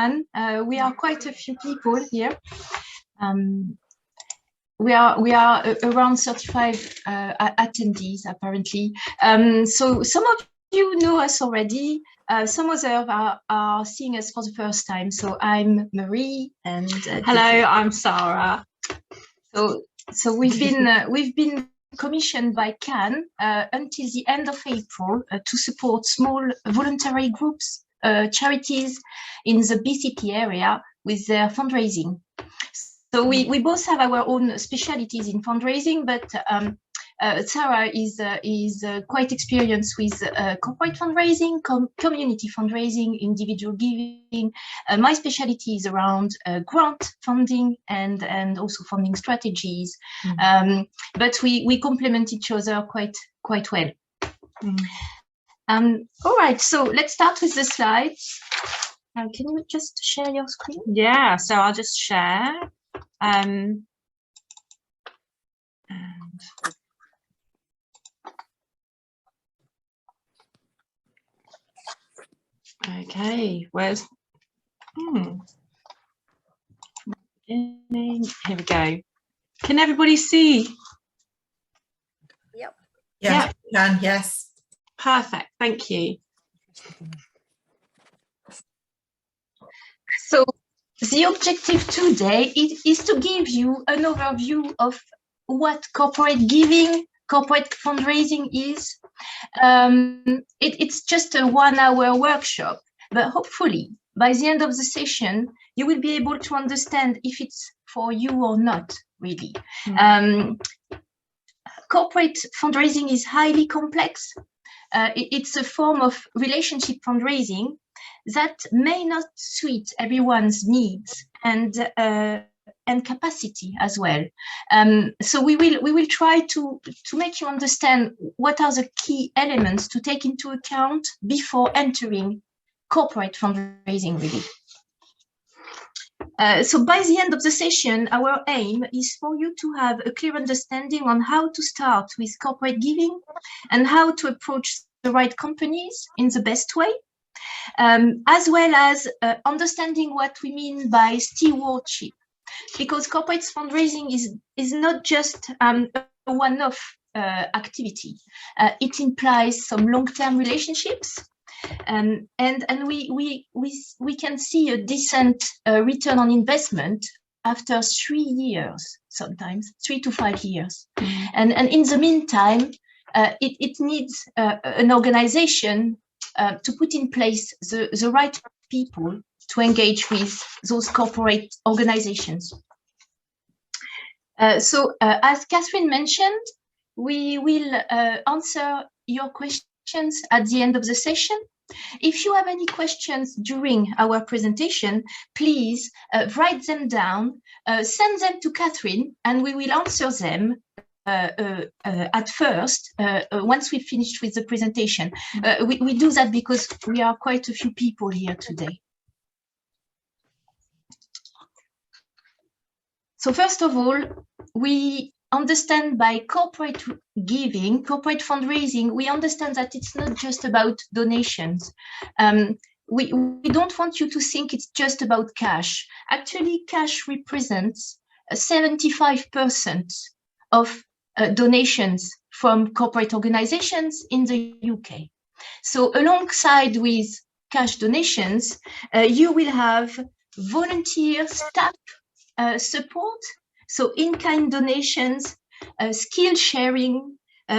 We are quite a few people here. We are around 35 attendees apparently. So some of you know us already. Some others are seeing us for the first time. So I'm Marie, and hello, I'm Sarah. So we've been commissioned by Cannes until the end of April to support small voluntary groups, charities in the BCP area with their fundraising. So we both have our own specialities in fundraising, but Sarah is quite experienced with corporate fundraising, community fundraising, individual giving. My specialty is around grant funding and also funding strategies. But we complement each other quite well. All right, so let's start with the slides. Can you just share your screen? Yeah, so I'll just share. Okay, where's here we go. Can everybody see? Yep. Yeah, can, yes. Perfect, thank you. So the objective today is to give you an overview of what corporate giving, corporate fundraising is. It's just a 1-hour workshop, but hopefully by the end of the session, you will be able to understand if it's for you or not, really. Corporate fundraising is highly complex. It's a form of relationship fundraising that may not suit everyone's needs and capacity as well. So we will try to make you understand what are the key elements to take into account before entering corporate fundraising, really. So by the end of the session, our aim is for you to have a clear understanding on how to start with corporate giving and how to approach the right companies in the best way, as well as understanding what we mean by stewardship, because corporate fundraising is not just a one-off activity. It implies some long-term relationships, and we can see a decent return on investment after 3 years, sometimes 3 to 5 years. And in the meantime, it needs an organization to put in place the right people to engage with those corporate organizations. So as Catherine mentioned, we will answer your questions at the end of the session. If you have any questions during our presentation, please write them down, send them to Catherine, and we will answer them at first, once we've finished with the presentation. We do that because we are quite a few people here today. So first of all, we understand by corporate giving, corporate fundraising, we understand that it's not just about donations. We don't want you to think it's just about cash. Actually, cash represents 75% of donations from corporate organizations in the UK. So alongside with cash donations, you will have volunteer staff support, so in-kind donations, skill sharing.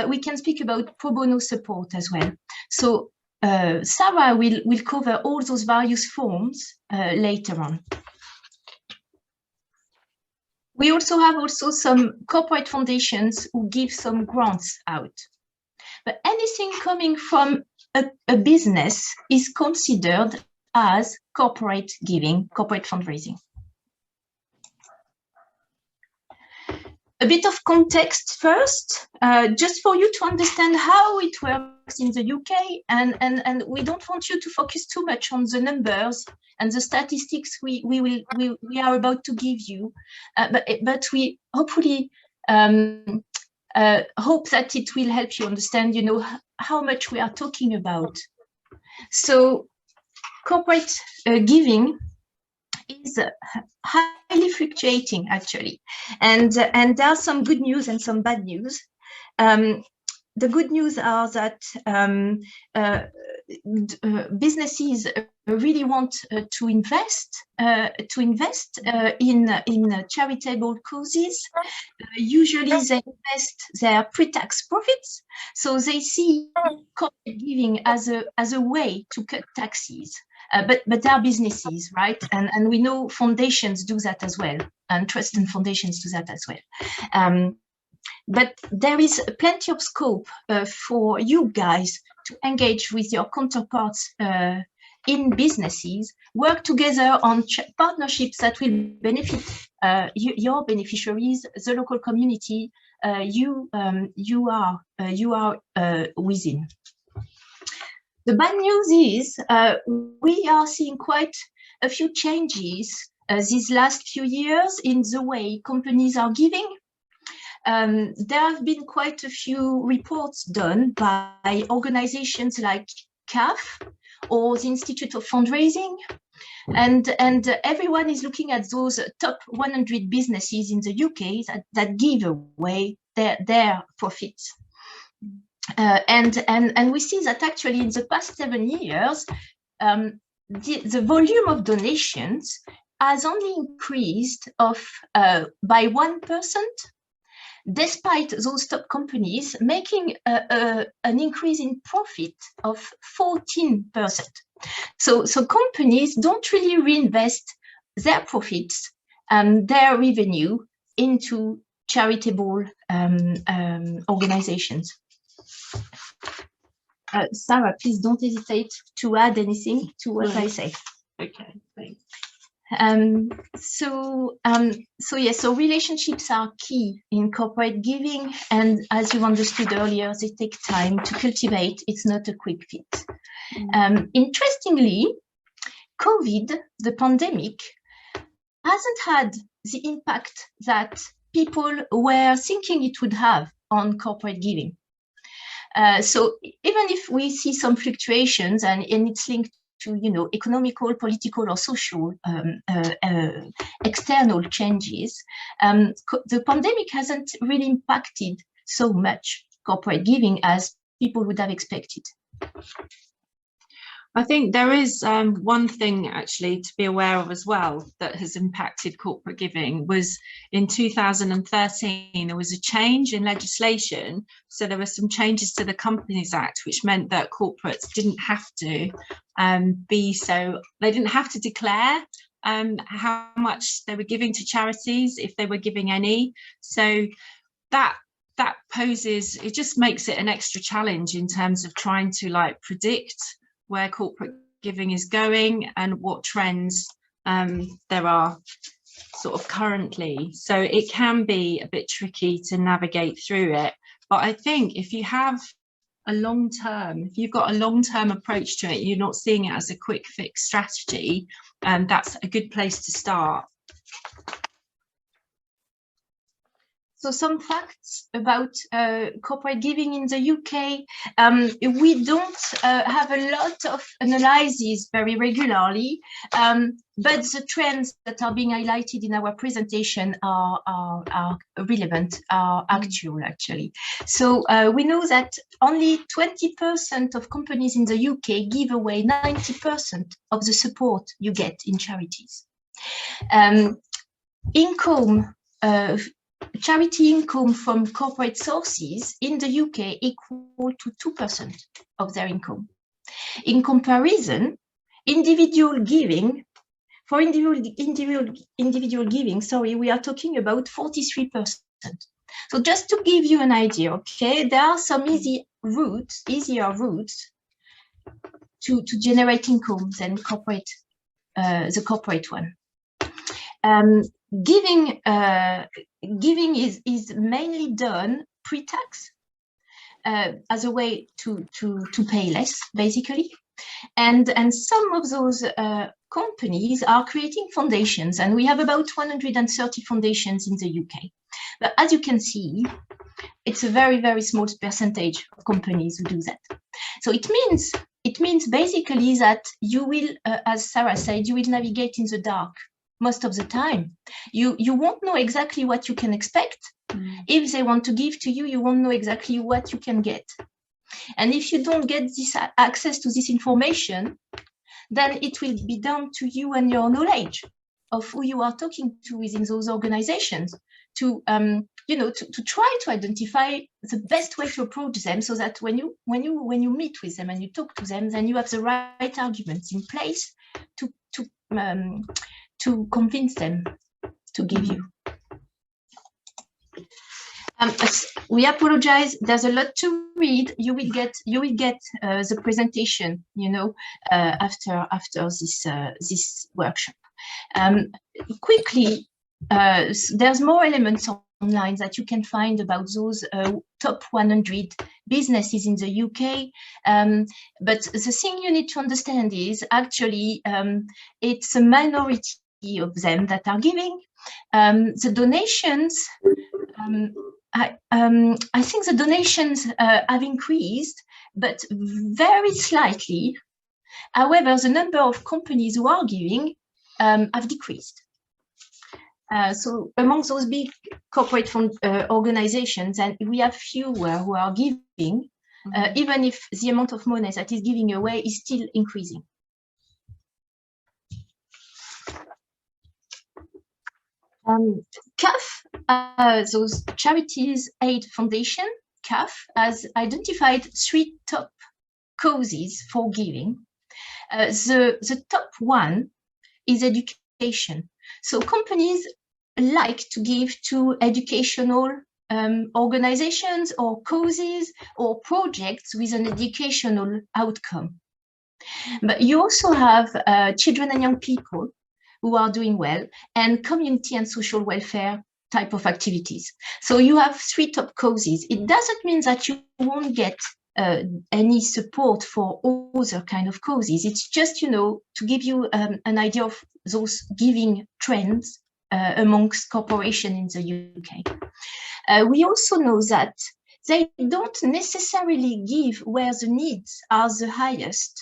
We can speak about pro bono support as well. So Sarah will cover all those various forms later on. We also have some corporate foundations who give some grants out. But anything coming from a business is considered as corporate giving, corporate fundraising. A bit of context first, just for you to understand how it works in the UK, and we don't want you to focus too much on the numbers and the statistics we are about to give you, but we hopefully hope that it will help you understand, how much we are talking about. So corporate giving is highly fluctuating actually, and there are some good news and some bad news. The good news are that businesses really want to invest in charitable causes. Usually they invest their pre-tax profits, so they see corporate giving as a way to cut taxes. But they are businesses, right? And we know foundations do that as well, and trust and foundations do that as well. But there is plenty of scope for you guys to engage with your counterparts in businesses, work together on partnerships that will benefit your beneficiaries, the local community you are within. The bad news is we are seeing quite a few changes these last few years in the way companies are giving. There have been quite a few reports done by organizations like CAF or the Institute of Fundraising, and everyone is looking at those top 100 businesses in the UK that give away their profits. And we see that actually in the past 7 years, the volume of donations has only increased by 1%, despite those top companies making an increase in profit of 14%. So companies don't really reinvest their profits and their revenue into charitable organizations. Sarah, please don't hesitate to add anything to what I say. Okay, thanks. So relationships are key in corporate giving, and as you understood earlier, they take time to cultivate. It's not a quick fix. Interestingly, COVID, the pandemic, hasn't had the impact that people were thinking it would have on corporate giving. So even if we see some fluctuations and it's linked to economical, political, or social external changes, the pandemic hasn't really impacted so much corporate giving as people would have expected. I think there is one thing actually to be aware of as well that has impacted corporate giving was in 2013, there was a change in legislation. So there were some changes to the Companies Act, which meant that corporates didn't have to they didn't have to declare how much they were giving to charities, if they were giving any. So that poses, it just makes it an extra challenge in terms of trying to predict where corporate giving is going and what trends there are sort of currently. So it can be a bit tricky to navigate through it. But I think if you have if you've got a long-term approach to it, you're not seeing it as a quick fix strategy, that's a good place to start. So some facts about corporate giving in the UK. We don't have a lot of analyses very regularly, but the trends that are being highlighted in our presentation are relevant, are actual actually. So we know that only 20% of companies in the UK give away 90% of the support you get in charities. Charity income from corporate sources in the UK equal to 2% of their income. In comparison, individual giving, we are talking about 43%. So just to give you an idea, okay, there are some easier routes to generate income than the corporate one. Giving is mainly done pre-tax as a way to pay less, basically. And some of those companies are creating foundations, and we have about 130 foundations in the UK. But as you can see, it's a very, very small percentage of companies who do that. So it means basically that you will, as Sarah said, you will navigate in the dark most of the time. You won't know exactly what you can expect. If they want to give to you, you won't know exactly what you can get. And if you don't get this access to this information, then it will be down to you and your knowledge of who you are talking to within those organizations to to try to identify the best way to approach them, so that when you meet with them and you talk to them, then you have the right arguments in place to convince them to give you. We apologize. There's a lot to read. You will get the presentation, after this workshop. Quickly, there's more elements online that you can find about those top 100 businesses in the UK. But the thing you need to understand is actually it's a minority of them that are giving. The donations. I think the donations have increased, but very slightly. However, the number of companies who are giving have decreased. So among those big corporate organizations, and we have fewer who are giving, even if the amount of money that is giving away is still increasing. CAF, those Charities Aid Foundation, CAF, has identified 3 top causes for giving. The top one is education. So companies like to give to educational organizations or causes or projects with an educational outcome. But you also have children and young people who are doing well, and community and social welfare type of activities. So you have 3 top causes. It doesn't mean that you won't get any support for other kind of causes. It's just, to give you an idea of those giving trends amongst corporations in the UK. We also know that they don't necessarily give where the needs are the highest.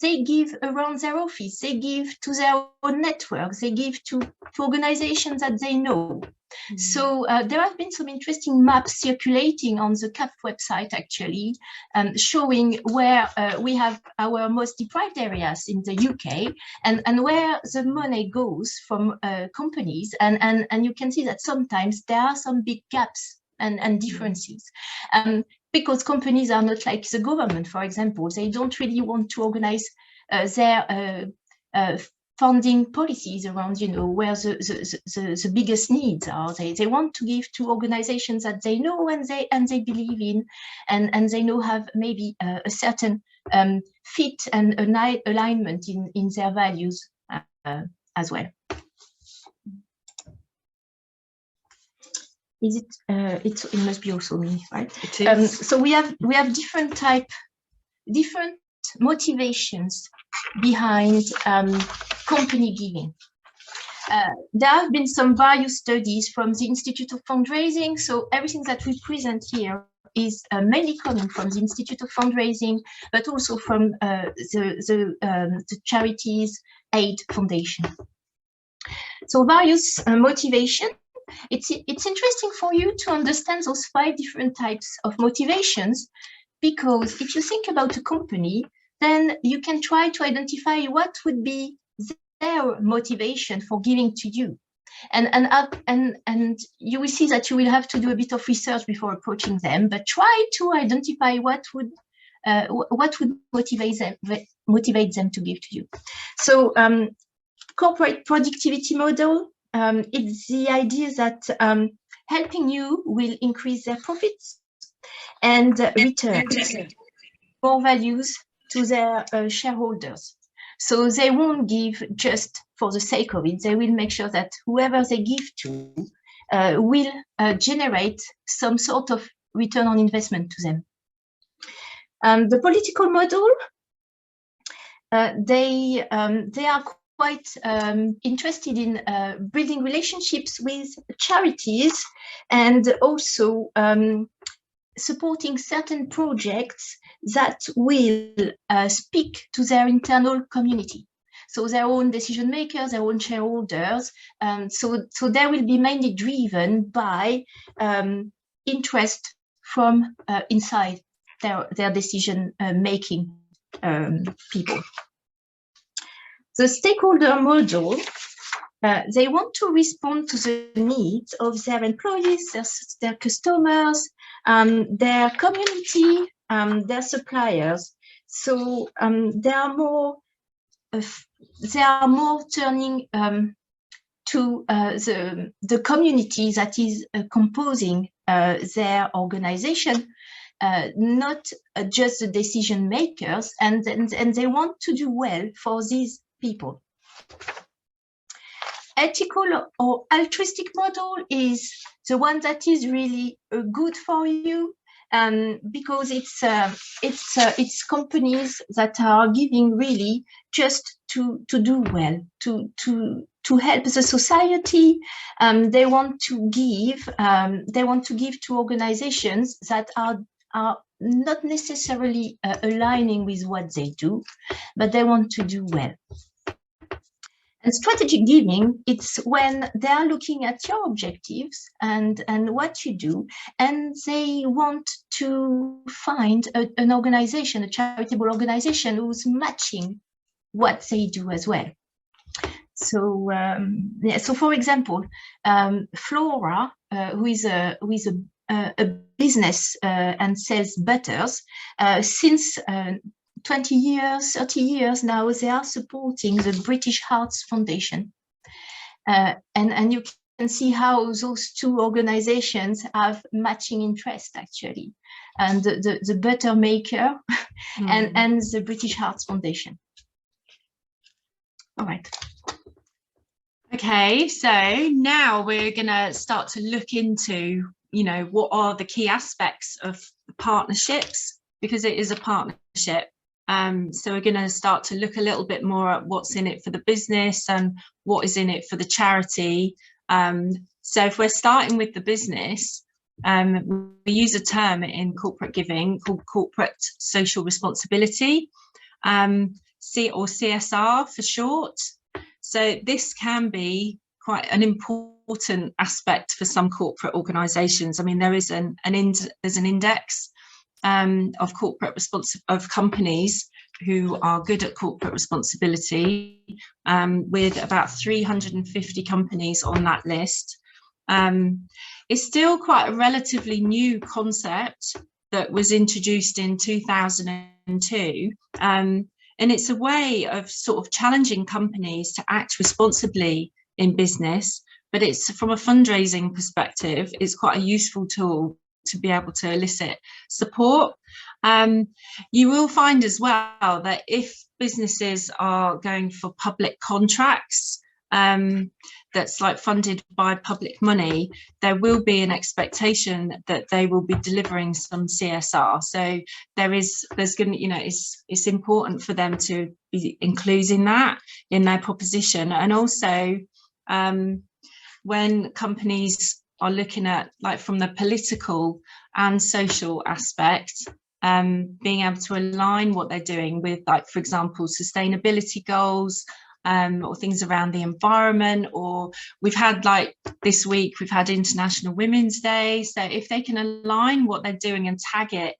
They give around their office, they give to their own networks, they give to organizations that they know. So there have been some interesting maps circulating on the CAF website, actually, showing where we have our most deprived areas in the UK and where the money goes from companies. And you can see that sometimes there are some big gaps and differences. Because companies are not like the government, for example. They don't really want to organize their funding policies around, where the biggest needs are. They want to give to organizations that they know and they believe in, and they know have maybe a certain fit and alignment in their values as well. Is it? It must be also me, right? It is. So we have different motivations behind company giving. There have been some various studies from the Institute of Fundraising. So everything that we present here is mainly coming from the Institute of Fundraising, but also from the Charities Aid Foundation. So various motivations. It's interesting for you to understand those 5 different types of motivations, because if you think about a company, then you can try to identify what would be their motivation for giving to you, and you will see that you will have to do a bit of research before approaching them, but try to identify what would motivate them to give to you. So corporate productivity model. It's the idea that helping you will increase their profits and return more values to their shareholders. So they won't give just for the sake of it. They will make sure that whoever they give to will generate some sort of return on investment to them. The political model, they are quite interested in building relationships with charities and also supporting certain projects that will speak to their internal community. so their own decision makers, their own shareholders. So they will be mainly driven by interest from inside their decision making people. The stakeholder model, they want to respond to the needs of their employees, their customers, their community, their suppliers. So they are more turning to the community that is composing their organization, not just the decision makers, and they want to do well for these people. Ethical or altruistic model is the one that is really good for you, because it's companies that are giving really just to do well, to help the society. They want to give to organizations that are not necessarily aligning with what they do, but they want to do well. And strategic giving, it's when they are looking at your objectives and what you do, and they want to find an organization, a charitable organization, who's matching what they do as well. So, so for example, Flora, who is a business and sells butters, since 20 years, 30 years now, they are supporting the British Hearts Foundation. And you can see how those two organizations have matching interest, actually. And the butter maker and the British Hearts Foundation. All right. Okay, so now we're going to start to look into, you know, what are the key aspects of partnerships, because it is a partnership. So we're going to start to look a little bit more at what's in it for the business and what is in it for the charity. So if we're starting with the business, we use a term in corporate giving called corporate social responsibility, or CSR for short. So this can be quite an important aspect for some corporate organisations. I mean, there is there's an index of of companies who are good at corporate responsibility, with about 350 companies on that list. It's still quite a relatively new concept that was introduced in 2002. And it's a way of sort of challenging companies to act responsibly in business, but it's from a fundraising perspective, it's quite a useful tool to be able to elicit support. You will find as well that if businesses are going for public contracts, that's like funded by public money, there will be an expectation that they will be delivering some CSR. So there's going to, you know, it's important for them to be including that in their proposition. And also when companies are looking at, like, from the political and social aspect, being able to align what they're doing with, like, for example, sustainability goals, or things around the environment. Or we've had, like, this week, we've had International Women's Day. So if they can align what they're doing and tag it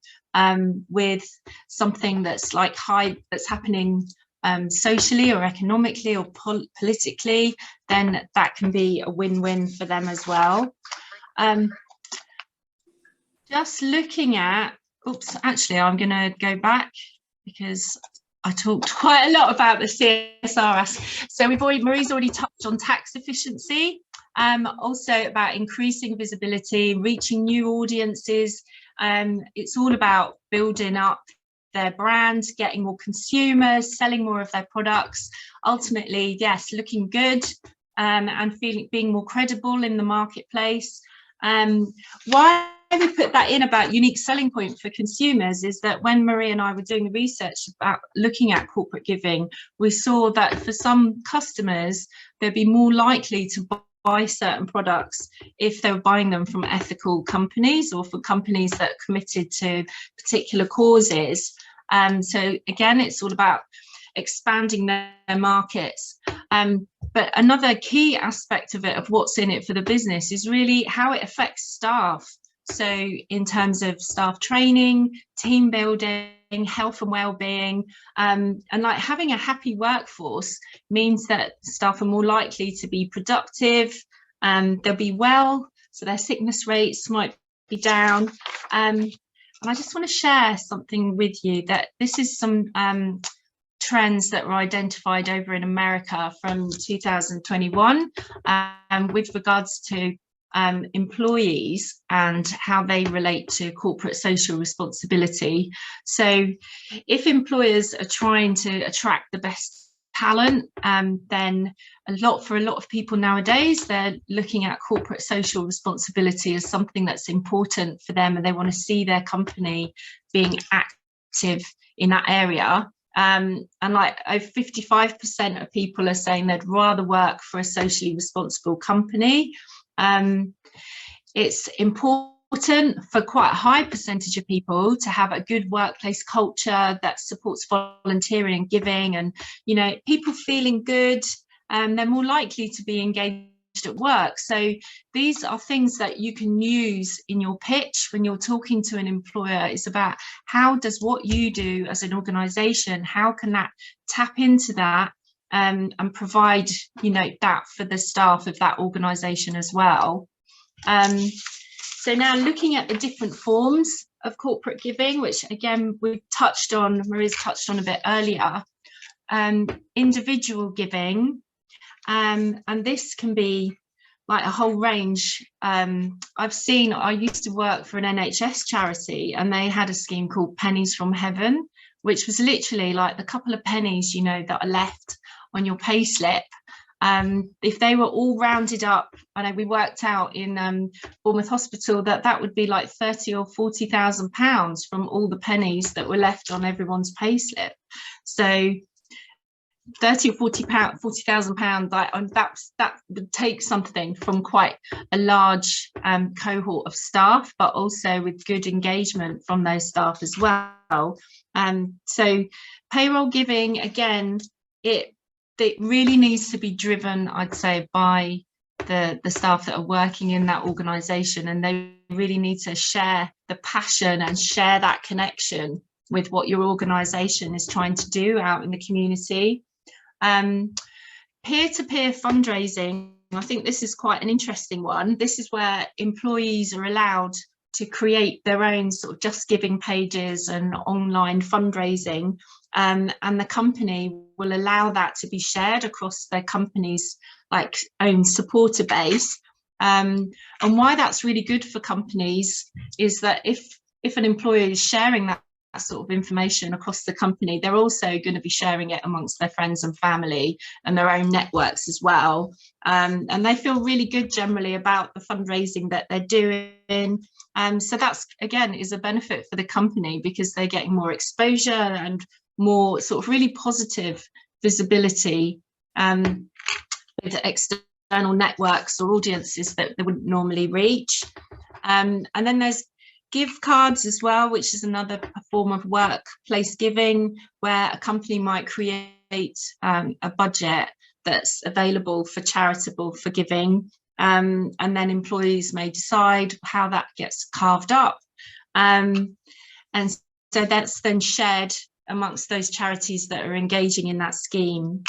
with something that's like that's happening socially or economically or politically, then that can be a win-win for them as well. Just looking at, actually, I'm going to go back because I talked quite a lot about the CSR. So Marie's already touched on tax efficiency, also about increasing visibility, reaching new audiences. It's all about building up their brand, getting more consumers, selling more of their products. Ultimately, yes, looking good and being more credible in the marketplace. Why we put that in about unique selling point for consumers is that when Marie and I were doing the research about looking at corporate giving, we saw that for some customers, they'd be more likely to buy certain products if they were buying them from ethical companies or for companies that are committed to particular causes. So again, it's all about expanding their markets. But another key aspect of it, of what's in it for the business, is really how it affects staff. So in terms of staff training, team building, health and well-being, and like having a happy workforce means that staff are more likely to be productive, they'll be well, so their sickness rates might be down. And I just want to share something with you, that this is some trends that were identified over in America from 2021 with regards to employees and how they relate to corporate social responsibility. So if employers are trying to attract the best talent, then for a lot of people nowadays, they're looking at corporate social responsibility as something that's important for them, and they want to see their company being active in that area. And like 55% of people are saying they'd rather work for a socially responsible company. It's important for quite a high percentage of people to have a good workplace culture that supports volunteering and giving, and people feeling good, and they're more likely to be engaged at work. So these are things that you can use in your pitch when you're talking to an employer. It's about how does what you do as an organization, how can that tap into that and provide that for the staff of that organization as well. So now looking at the different forms of corporate giving, which again we touched on, Maria's touched on a bit earlier, individual giving, and this can be like a whole range. I used to work for an NHS charity, and they had a scheme called Pennies from Heaven, which was literally like the couple of pennies that are left on your pay slip. If they were all rounded up, I know we worked out in Bournemouth Hospital that would be like 30 or 40,000 pounds from all the pennies that were left on everyone's pay slip. So 30 or 40,000 pounds, that would take something from quite a large cohort of staff, but also with good engagement from those staff as well. So payroll giving, again, it really needs to be driven, I'd say, by the staff that are working in that organisation, and they really need to share the passion and share that connection with what your organisation is trying to do out in the community. Peer-to-peer fundraising, I think this is quite an interesting one. This is where employees are allowed to create their own sort of Just Giving pages and online fundraising, and the company will allow that to be shared across their company's own supporter base. And why that's really good for companies is that if an employer is sharing that sort of information across the company, they're also going to be sharing it amongst their friends and family and their own networks as well. And they feel really good generally about the fundraising that they're doing. So that's, again, is a benefit for the company because they're getting more exposure and more sort of really positive visibility with external networks or audiences that they wouldn't normally reach. And then there's gift cards as well, which is another form of workplace giving, where a company might create a budget that's available for charitable for giving, and then employees may decide how that gets carved up, and so that's then shared amongst those charities that are engaging in that scheme.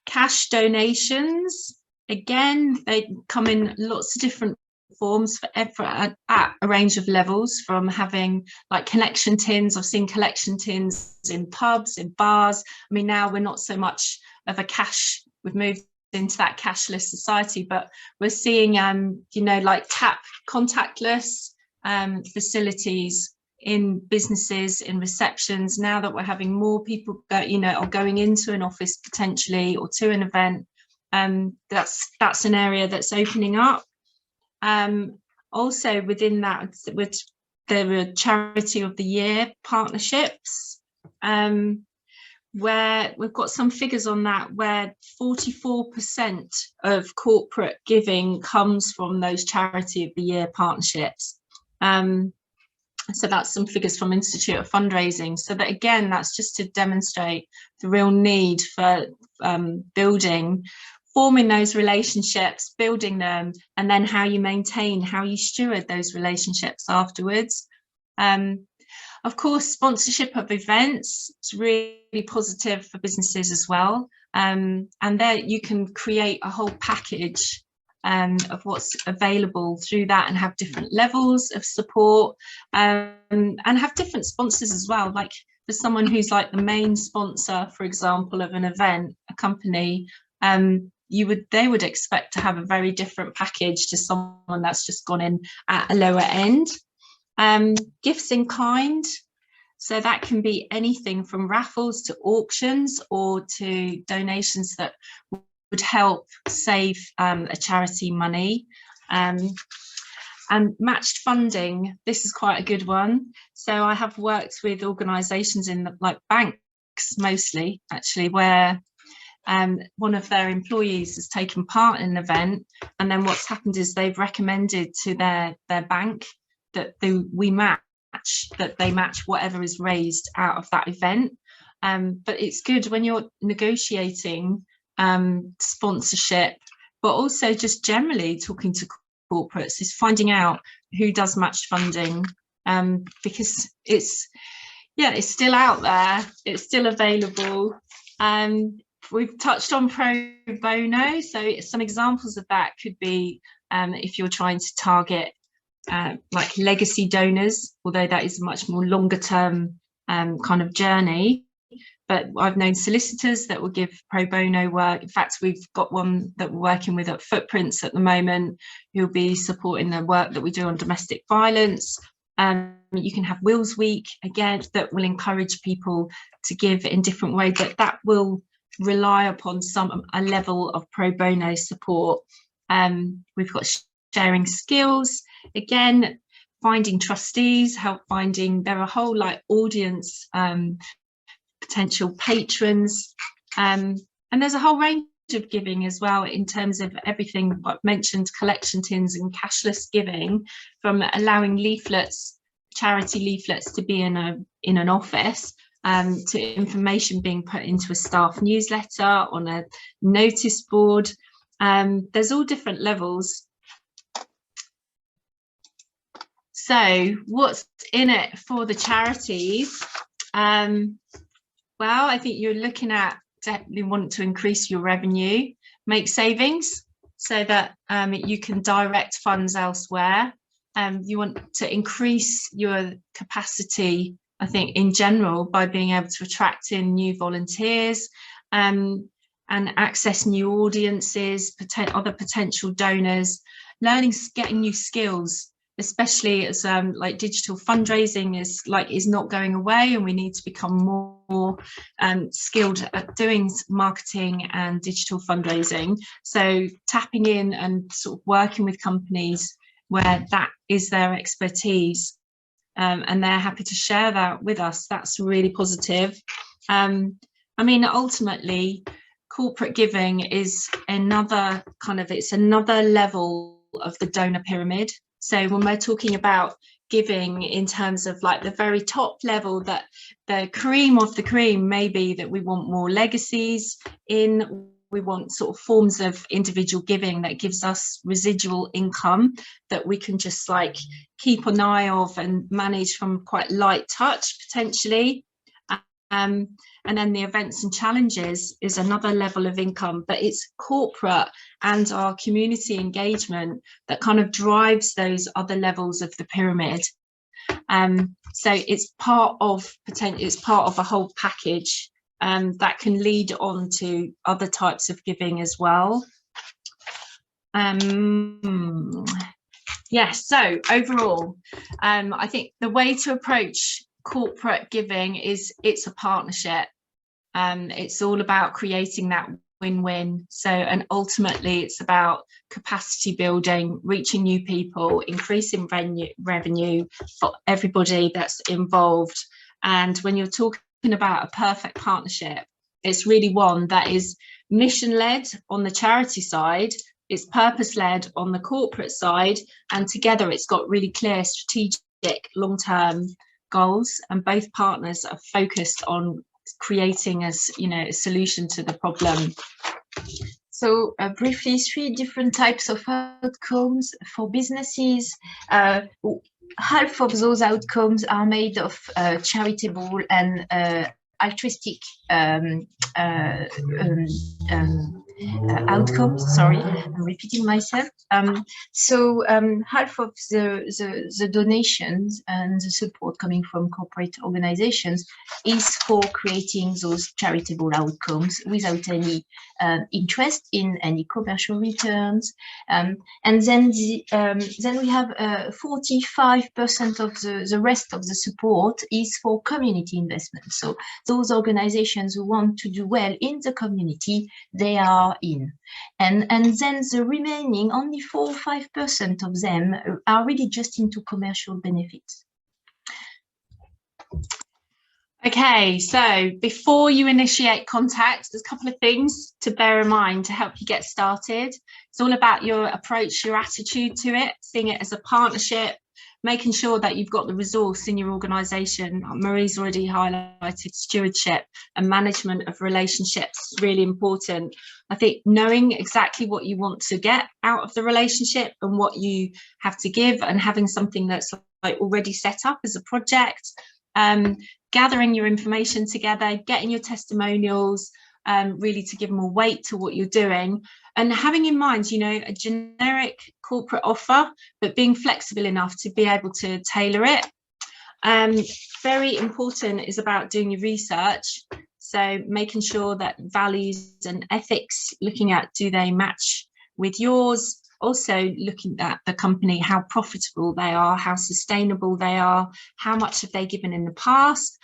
Cash donations, again, they come in lots of different forms at a range of levels, from having like collection tins. I've seen collection tins in pubs, in bars. I mean, now we're not so much of a cash, we've moved into that cashless society, but we're seeing like tap contactless facilities in businesses, in receptions, now that we're having more people are going into an office potentially or to an event. That's an area that's opening up. Also within that, there are Charity of the Year partnerships, where we've got some figures on that, where 44% of corporate giving comes from those Charity of the Year partnerships. So that's some figures from Institute of Fundraising. So that, again, that's just to demonstrate the real need for forming those relationships, building them, and then how you maintain, how you steward those relationships afterwards. Of course, sponsorship of events is really positive for businesses as well. And there you can create a whole package of what's available through that, and have different levels of support, and have different sponsors as well. Like for someone who's like the main sponsor, for example, of an event, a company, they would expect to have a very different package to someone that's just gone in at a lower end. Gifts in kind. So that can be anything from raffles to auctions, or to donations that would help save a charity money. And matched funding, this is quite a good one. So I have worked with organisations in like banks mostly, actually, where one of their employees has taken part in an event, and then what's happened is they've recommended to their bank that they match whatever is raised out of that event. But it's good when you're negotiating sponsorship, but also just generally talking to corporates, is finding out who does matched funding, because it's still out there, it's still available. We've touched on pro bono, so some examples of that could be if you're trying to target like legacy donors, although that is a much more longer term kind of journey. But I've known solicitors that will give pro bono work. In fact, we've got one that we're working with at Footprints at the moment, who'll be supporting the work that we do on domestic violence. You can have Wills Week, again, that will encourage people to give in different ways, but that will rely upon a level of pro bono support. We've got sharing skills, again, finding trustees, there are a whole like audience, potential patrons, and there's a whole range of giving as well, in terms of everything I've mentioned, collection tins and cashless giving, from allowing charity leaflets to be in an office, to information being put into a staff newsletter, on a notice board. There's all different levels. So what's in it for the charities? Well, I think you're looking at definitely want to increase your revenue, make savings so that you can direct funds elsewhere. You want to increase your capacity, I think, in general, by being able to attract in new volunteers, and access new audiences, other potential donors, getting new skills, especially as like digital fundraising is not going away, and we need to become more skilled at doing marketing and digital fundraising. So tapping in and sort of working with companies where that is their expertise, and they're happy to share that with us, that's really positive. I mean, ultimately, corporate giving is another level of the donor pyramid. So when we're talking about giving in terms of like the very top level, that the cream of the cream may be that we want more legacies in, we want sort of forms of individual giving that gives us residual income that we can just like keep an eye of and manage from quite light touch potentially. And then the events and challenges is another level of income, but it's corporate and our community engagement that kind of drives those other levels of the pyramid. So it's part of a whole package that can lead on to other types of giving as well. Yes, so overall, I think the way to approach corporate giving is it's a partnership. It's all about creating that win-win. So, and ultimately it's about capacity building, reaching new people, increasing revenue for everybody that's involved. And when you're talking about a perfect partnership, it's really one that is mission-led on the charity side, it's purpose-led on the corporate side, and together it's got really clear strategic long-term goals, and both partners are focused on creating a solution to the problem. So briefly, 3 different types of outcomes for businesses. Half of those outcomes are made of charitable and altruistic outcomes. Sorry, I'm repeating myself. So half of the donations and the support coming from corporate organizations is for creating those charitable outcomes without any interest in any commercial returns. And then we have 45% of the rest of the support is for community investment. So those organizations who want to do well in the community, they are in. And then the remaining, only 4 or 5% of them are really just into commercial benefits. Okay, so before you initiate contact, there's a couple of things to bear in mind to help you get started. It's all about your approach, your attitude to it, seeing it as a partnership, making sure that you've got the resource in your organisation. Marie's already highlighted stewardship and management of relationships, really important. I think knowing exactly what you want to get out of the relationship and what you have to give, and having something that's like already set up as a project, gathering your information together, getting your testimonials, really to give more weight to what you're doing, and having in mind, a generic corporate offer, but being flexible enough to be able to tailor it. Very important is about doing your research. So making sure that values and ethics, looking at, do they match with yours? Also looking at the company, how profitable they are, how sustainable they are, how much have they given in the past,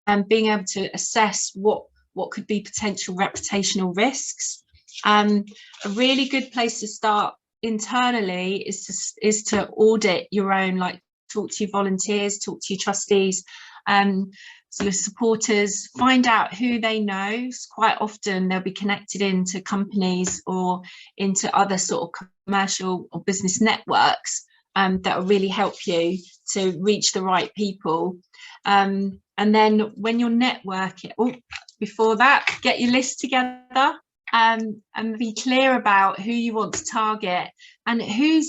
and being able to assess what could be potential reputational risks. A really good place to start internally is to audit your own, like talk to your volunteers, talk to your trustees, so your supporters, find out who they know. Quite often they'll be connected into companies or into other sort of commercial or business networks that will really help you to reach the right people. And then when you're networking, before that, get your list together and be clear about who you want to target and who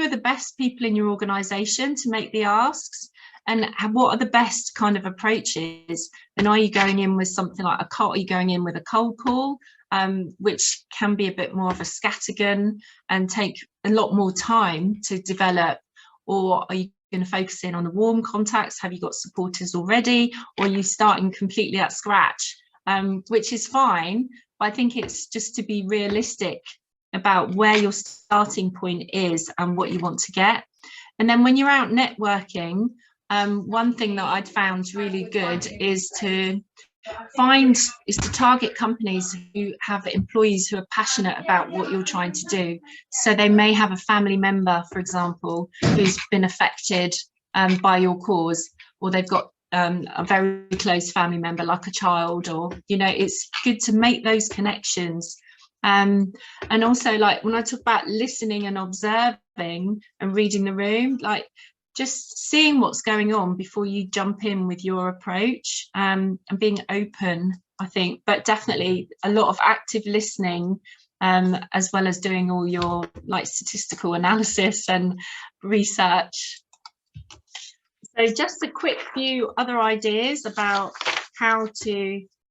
are the best people in your organisation to make the asks, and what are the best kind of approaches. And are you going in with something like are you going in with a cold call, which can be a bit more of a scattergun and take a lot more time to develop, or are you going to focus in on the warm contacts? Have you got supporters already, or are you starting completely at scratch? Which is fine, but I think it's just to be realistic about where your starting point is and what you want to get. And then when you're out networking, one thing that I'd found really good is to target companies who have employees who are passionate about what you're trying to do. So they may have a family member, for example, who's been affected by your cause, or they've got a very close family member like a child, or it's good to make those connections. And also, like when I talk about listening and observing and reading the room, like just seeing what's going on before you jump in with your approach, and being open, I think, but definitely a lot of active listening, as well as doing all your like statistical analysis and research. So just a quick few other ideas about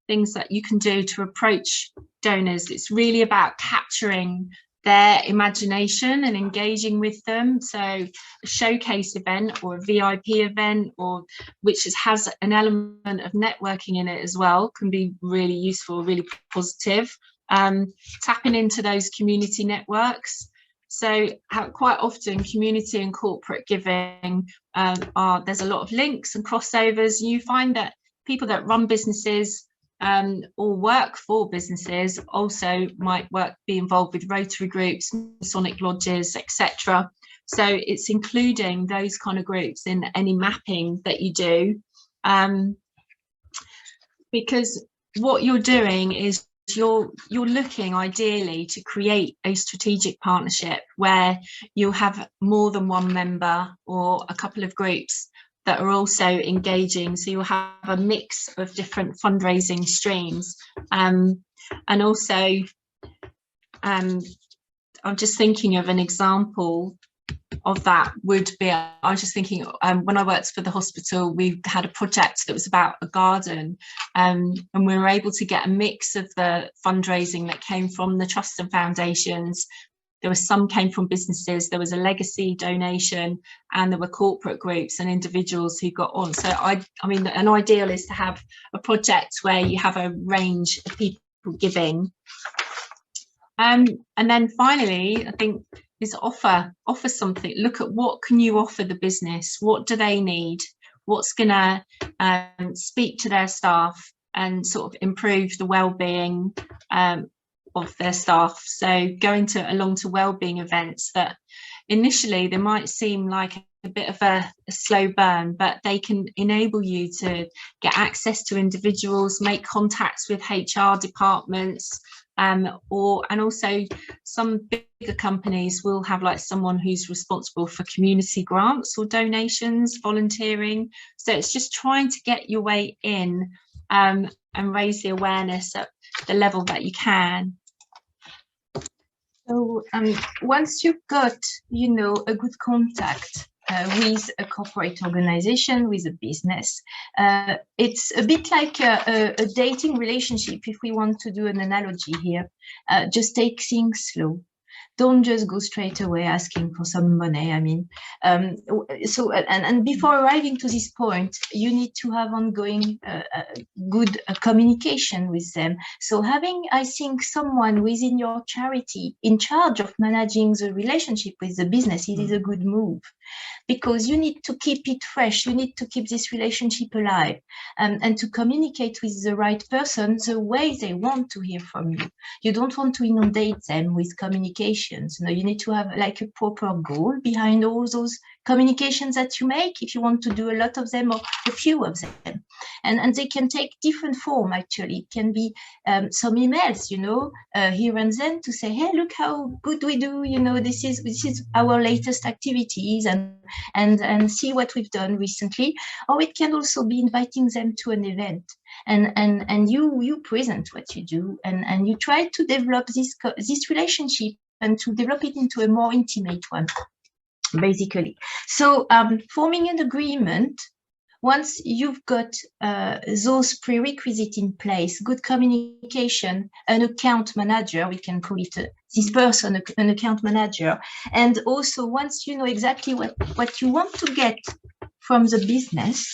things that you can do to approach donors. It's really about capturing their imagination and engaging with them. So a showcase event or a VIP event, or which has an element of networking in it as well, can be really useful, really positive. Tapping into those community networks. So quite often community and corporate giving, there's a lot of links and crossovers. You find that people that run businesses or work for businesses also might be involved with Rotary groups, Masonic lodges, etc. So it's including those kind of groups in any mapping that you do, because what you're doing is you're looking ideally to create a strategic partnership where you'll have more than one member or a couple of groups that are also engaging. So you'll have a mix of different fundraising streams. And also, I'm just thinking of an example of that would be, I was just thinking, when I worked for the hospital, we had a project that was about a garden, and we were able to get a mix of the fundraising that came from the trusts and foundations. There was some came from businesses, there was a legacy donation, and there were corporate groups and individuals who got on. So I mean, an ideal is to have a project where you have a range of people giving. And then finally, I think is offer something. Look at what can you offer the business? What do they need? What's going to speak to their staff and sort of improve the well-being of their staff? So going along to well-being events that initially they might seem like a bit of a slow burn, but they can enable you to get access to individuals, make contacts with HR departments, and also some bigger companies will have like someone who's responsible for community grants or donations, volunteering. So it's just trying to get your way in and raise the awareness at the level that you can. So once you've got, you know, a good contact with a corporate organization, with a business, it's a bit like a dating relationship, if we want to do an analogy here. Just take things slow. Don't just go straight away asking for some money. I mean, and before arriving to this point, you need to have ongoing good communication with them. So having, I think, someone within your charity in charge of managing the relationship with the business, it is a good move, because you need to keep it fresh. You need to keep this relationship alive, and to communicate with the right person the way they want to hear from you. You don't want to inundate them with communications. You know, you need to have like a proper goal behind all those communications that you make, if you want to do a lot of them or a few of them. And they can take different form, actually. It can be some emails, you know, here and then, to say, hey, look how good we do, you know, this is our latest activities, and see what we've done recently. Or it can also be inviting them to an event, and you present what you do, and you try to develop this relationship and to develop it into a more intimate one, basically. So forming an agreement, once you've got those prerequisites in place, good communication, an account manager, we can call it this person, an account manager, and also once you know exactly what you want to get from the business,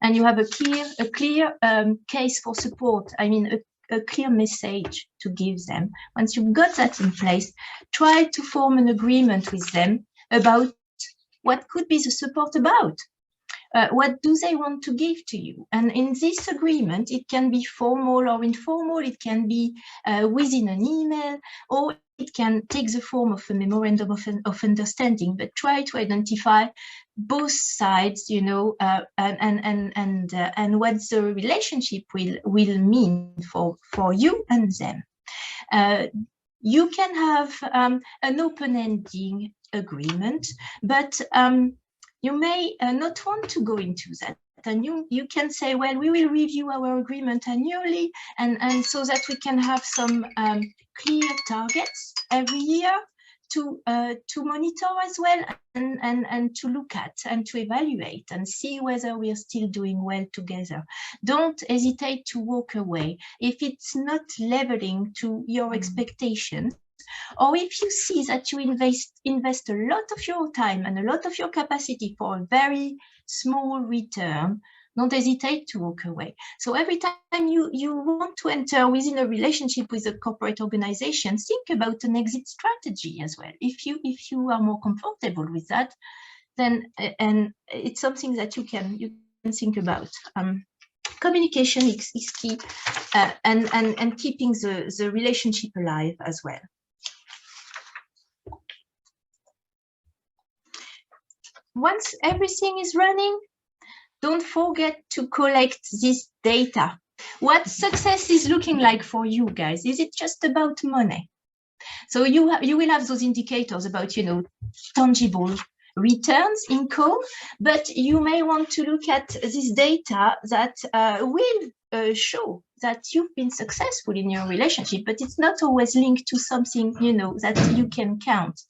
and you have a clear case for support, I mean, a clear message to give them. Once you've got that in place, try to form an agreement with them about what could be the support about. What do they want to give to you? And in this agreement, it can be formal or informal, it can be within an email, or it can take the form of a memorandum of understanding, but try to identify both sides, you know, and what the relationship will mean for you and them. You can have an open-ending agreement, but you may not want to go into that. And you can say, well, we will review our agreement annually, and so that we can have some clear targets every year to monitor as well, and to look at and to evaluate and see whether we are still doing well together. Don't hesitate to walk away if it's not leveling to your expectations. Or if you see that you invest a lot of your time and a lot of your capacity for a very small return, don't hesitate to walk away. So every time you want to enter within a relationship with a corporate organization, think about an exit strategy as well. If you are more comfortable with that, then and it's something that you can think about. Communication is key, and keeping the relationship alive as well. Once everything is running, don't forget to collect this data. What success is looking like for you guys? Is it just about money? So you will have those indicators about, you know, tangible returns, income, but you may want to look at this data that will show that you've been successful in your relationship, but it's not always linked to something, you know, that you can count.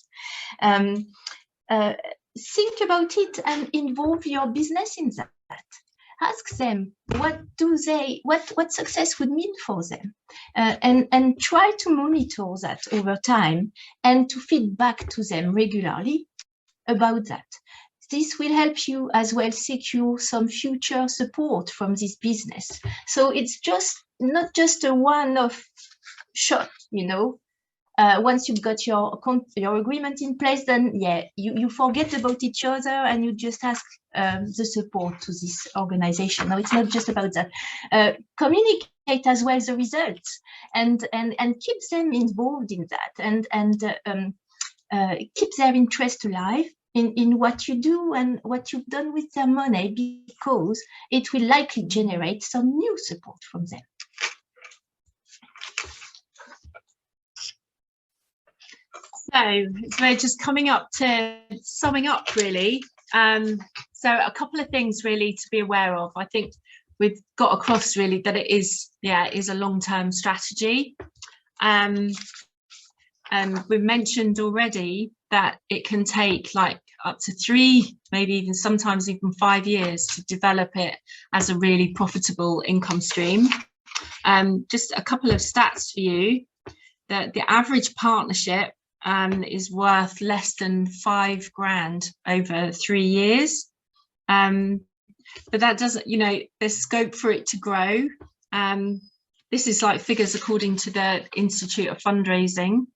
Think about it and involve your business in that. Ask them what success would mean for them, and try to monitor that over time and to feed back to them regularly about that. This will help you as well secure some future support from this business. So it's just not just a one-off shot, you know. Once you've got your agreement in place, then yeah, you forget about each other and you just ask the support to this organization. No, it's not just about that. Communicate as well the results and keep them involved in that, and keep their interest alive in what you do and what you've done with their money, because it will likely generate some new support from them. So we're just coming up to summing up, really. So a couple of things really to be aware of. I think we've got across really that it is a long-term strategy. And we've mentioned already that it can take like up to 3, maybe even sometimes even 5 years to develop it as a really profitable income stream. Just a couple of stats for you. That the average partnership is worth less than 5 grand over 3 years. But that doesn't, you know, there's scope for it to grow. This is like figures according to the Institute of Fundraising.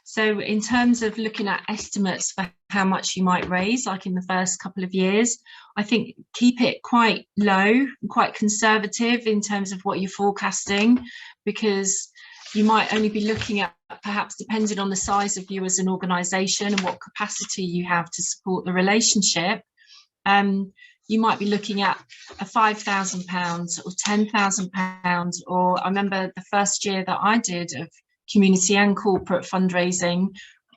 So in terms of looking at estimates for how much you might raise, like in the first couple of years, I think keep it quite low, quite conservative in terms of what you're forecasting, because you might only be looking at, perhaps depending on the size of you as an organisation and what capacity you have to support the relationship, you might be looking at a £5,000 or £10,000. Or I remember the first year that I did of community and corporate fundraising,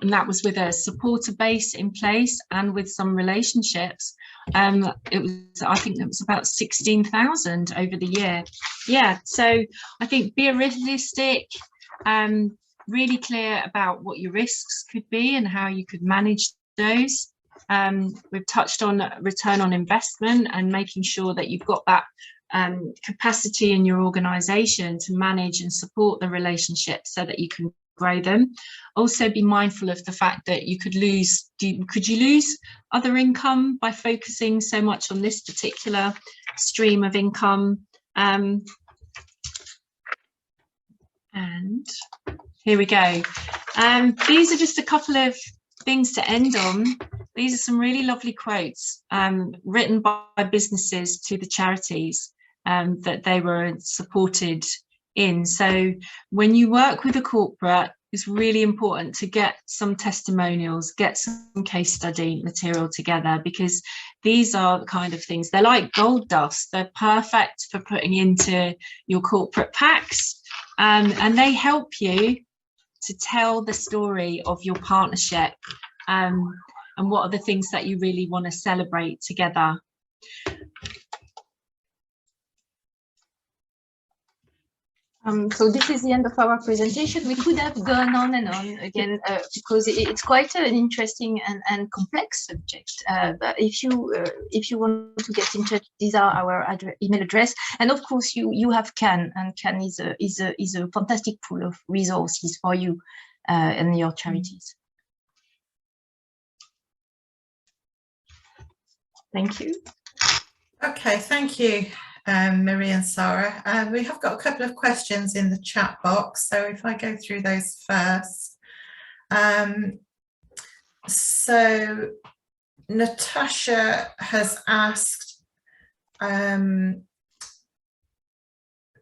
and that was with a supporter base in place and with some relationships. It was, I think it was about 16,000 over the year. Yeah, so I think be realistic, really clear about what your risks could be and how you could manage those. We've touched on return on investment and making sure that you've got that capacity in your organisation to manage and support the relationships so that you can grow them. Also be mindful of the fact that you could lose, could you lose other income by focusing so much on this particular stream of income? And here we go. These are just a couple of things to end on. These are some really lovely quotes written by businesses to the charities that they were supported in. So when you work with a corporate, it's really important to get some testimonials, get some case study material together, because these are the kind of things, they're like gold dust. They're perfect for putting into your corporate packs, and they help you to tell the story of your partnership, and what are the things that you really want to celebrate together. So this is the end of our presentation. We could have gone on and on again, because it's quite an interesting and complex subject. But if you want to get in touch, these are our email address, and of course you have CAN, and CAN is a fantastic pool of resources for you and your charities. Thank you. Okay, thank you, Marie and Sarah. We have got a couple of questions in the chat box, so if I go through those first. So Natasha has asked a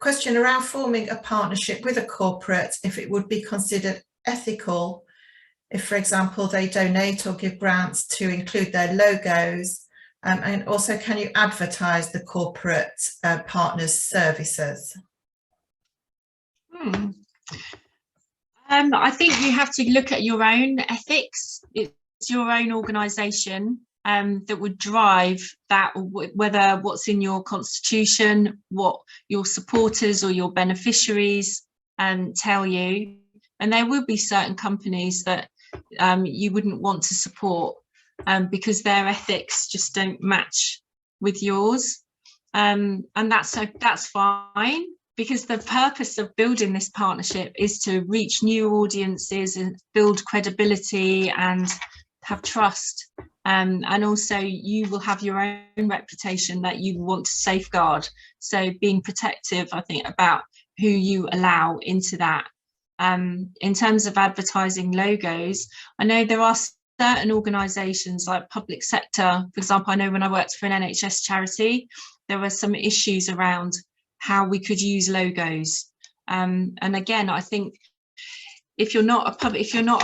question around forming a partnership with a corporate, if it would be considered ethical if, for example, they donate or give grants to include their logos. And also, can you advertise the corporate partners' services? I think you have to look at your own ethics. It's your own organisation that would drive that, or whether what's in your constitution, what your supporters or your beneficiaries tell you. And there will be certain companies that you wouldn't want to support because their ethics just don't match with yours. And that's fine, because the purpose of building this partnership is to reach new audiences and build credibility and have trust. And also you will have your own reputation that you want to safeguard. So being protective, I think, about who you allow into that. In terms of advertising logos, I know there are certain organisations like public sector, for example. I know when I worked for an NHS charity, there were some issues around how we could use logos. And again, I think if you're not a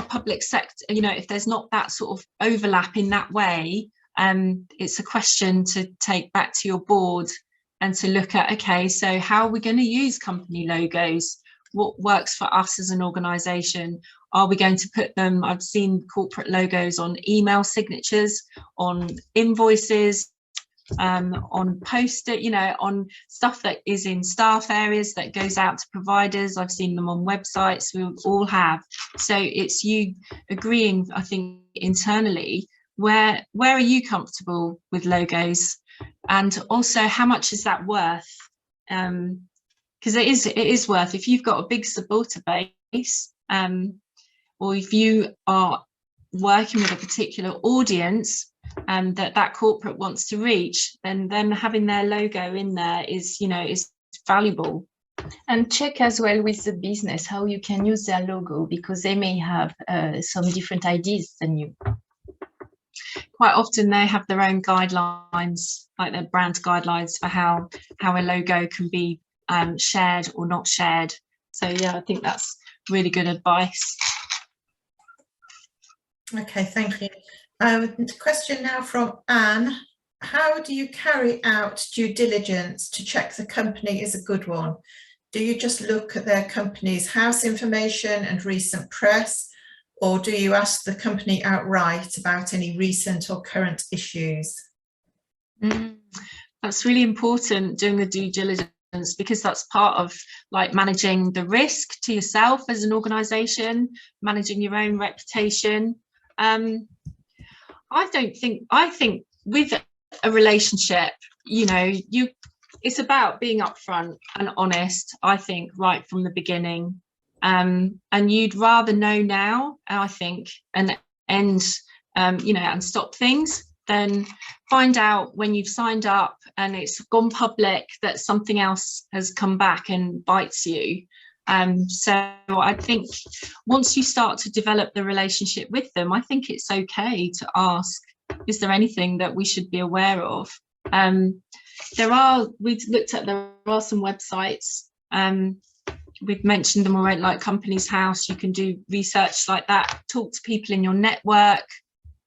public sector, you know, if there's not that sort of overlap in that way, it's a question to take back to your board and to look at, okay, so how are we going to use company logos? What works for us as an organisation? Are we going to put them? I've seen corporate logos on email signatures, on invoices, on post-it, you know, on stuff that is in staff areas that goes out to providers. I've seen them on websites. We all have. So it's you agreeing, I think, internally, where are you comfortable with logos, and also how much is that worth? Because it is worth, if you've got a big supporter base, or if you are working with a particular audience that corporate wants to reach, then them having their logo in there is, you know, is valuable. And check as well with the business how you can use their logo, because they may have some different ideas than you. Quite often they have their own guidelines, like their brand guidelines for how a logo can be shared or not shared. So yeah, I think that's really good advice. Okay, thank you. Question now from Anne. How do you carry out due diligence to check the company is a good one? Do you just look at their company's house information and recent press, or do you ask the company outright about any recent or current issues? That's really important, doing the due diligence, because that's part of like managing the risk to yourself as an organisation, managing your own reputation. I think with a relationship, you know, it's about being upfront and honest, I think, right from the beginning. And you'd rather know now, I think, and end, you know, and stop things, than find out when you've signed up and it's gone public that something else has come back and bites you. So I think once you start to develop the relationship with them, I think it's okay to ask, is there anything that we should be aware of? There are some websites, we've mentioned them already, like Companies House. You can do research like that, talk to people in your network.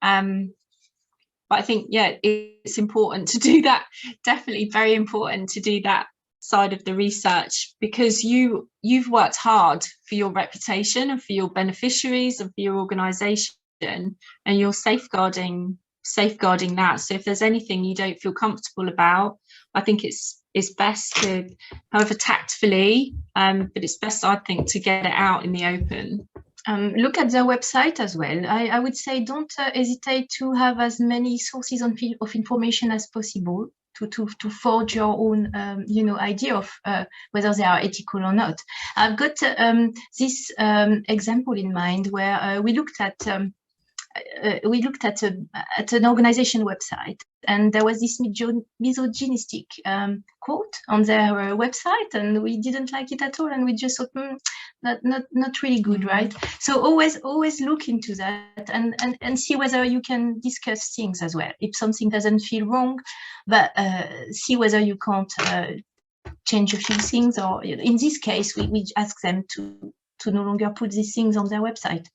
But I think, yeah, it's important to do that. Definitely very important to do that side of the research, because you've worked hard for your reputation and for your beneficiaries and for your organisation, and you're safeguarding that. So if there's anything you don't feel comfortable about, I think it's best to, however tactfully, but it's best, I think, to get it out in the open. Look at their website as well. I would say don't hesitate to have as many sources of information as possible to forge your own you know, idea of whether they are ethical or not. I've got this example in mind where we looked at an organization website, and there was this misogynistic quote on their website, and we didn't like it at all, and we just thought, not really good, right? So always look into that and see whether you can discuss things as well. If something doesn't feel wrong, but see whether you can't change a few things, or in this case, we ask them to no longer put these things on their website.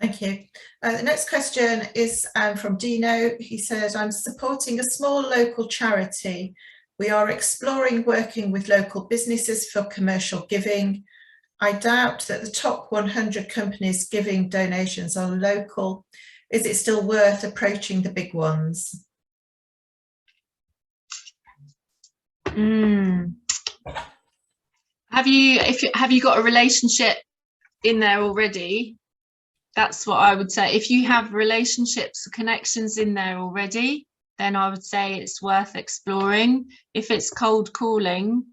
Thank you. The next question is from Dino. He says, I'm supporting a small local charity. We are exploring working with local businesses for commercial giving. I doubt that the top 100 companies giving donations are local. Is it still worth approaching the big ones? Have you got a relationship in there already? That's what I would say. If you have relationships or connections in there already, then I would say it's worth exploring. If it's cold calling,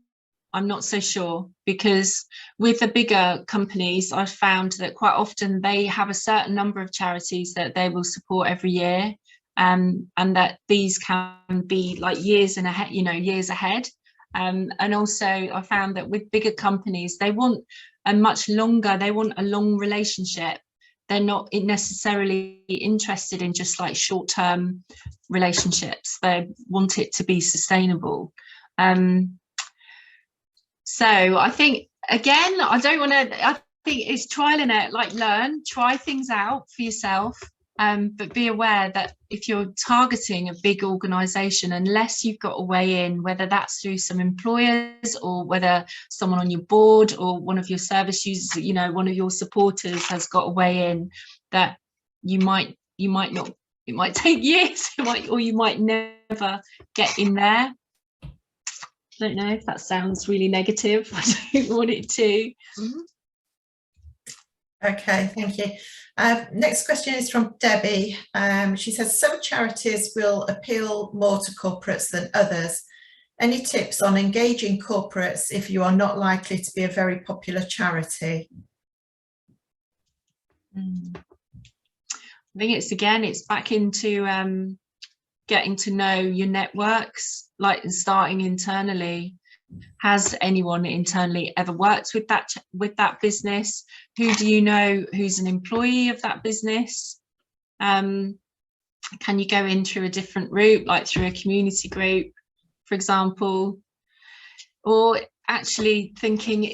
I'm not so sure, because with the bigger companies, I've found that quite often they have a certain number of charities that they will support every year, and that these can be like years ahead, years ahead. And also I found that with bigger companies, they want a long relationship. They're not necessarily interested in just like short-term relationships. They want it to be sustainable. So I think, again, I think it's trial and error, like try things out for yourself. But be aware that if you're targeting a big organisation, unless you've got a way in, whether that's through some employers or whether someone on your board or one of your service users, one of your supporters has got a way in, that you might not, it might take years, or you might never get in there. I don't know if that sounds really negative. I don't want it to. Okay, thank you. Next question is from Debbie. She says, some charities will appeal more to corporates than others. Any tips on engaging corporates if you are not likely to be a very popular charity? I think it's back into getting to know your networks, like starting internally. Has anyone internally ever worked with that business? Who do you know who's an employee of that business? Can you go in through a different route, like through a community group, for example? Or actually thinking,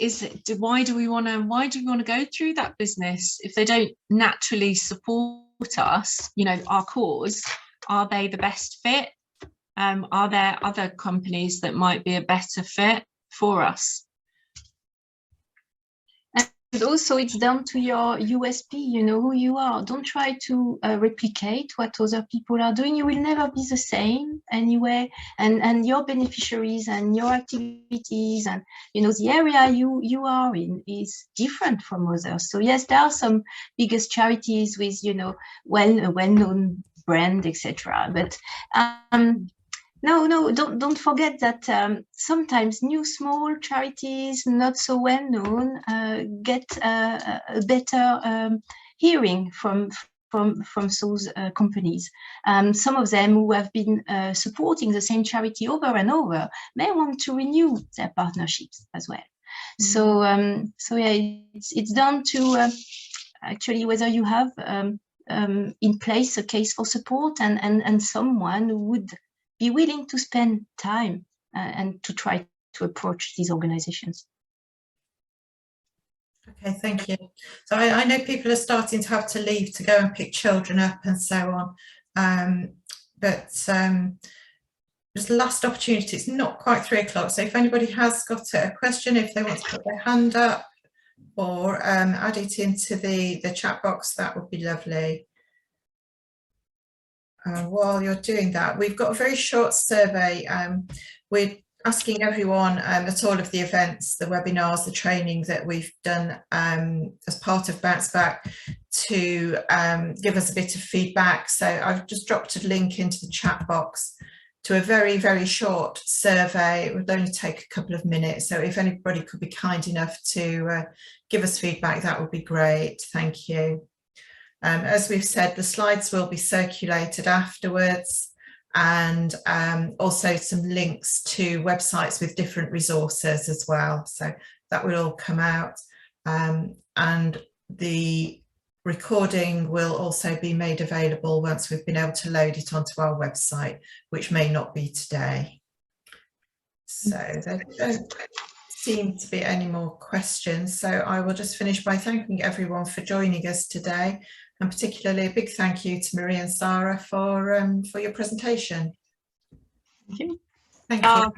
why do we want to go through that business if they don't naturally support us, our cause? Are they the best fit? Are there other companies that might be a better fit for us? And also it's down to your USP, who you are. Don't try to replicate what other people are doing. You will never be the same anyway. And your beneficiaries and your activities and, the area you are in is different from others. So yes, there are some biggest charities with, well-known brand, etc. But no, don't forget that sometimes new small charities, not so well known, get a better hearing from those companies. Some of them who have been supporting the same charity over and over may want to renew their partnerships as well. So yeah, it's down to actually whether you have in place a case for support and someone who would be willing to spend time and to try to approach these organizations. Okay, thank you. So I know people are starting to have to leave to go and pick children up and so on. But just last opportunity, it's not quite 3 o'clock. So if anybody has got a question, if they want to put their hand up or add it into the chat box, that would be lovely. While you're doing that, we've got a very short survey. We're asking everyone at all of the events, the webinars, the training that we've done as part of Bounce Back to give us a bit of feedback. So I've just dropped a link into the chat box to a very, very short survey. It would only take a couple of minutes. So if anybody could be kind enough to give us feedback, that would be great. Thank you. As we've said, the slides will be circulated afterwards, and also some links to websites with different resources as well. So that will all come out, and the recording will also be made available once we've been able to load it onto our website, which may not be today. So there don't seem to be any more questions. So I will just finish by thanking everyone for joining us today. And particularly a big thank you to Marie and Sarah for your presentation. Thank you. Thank you.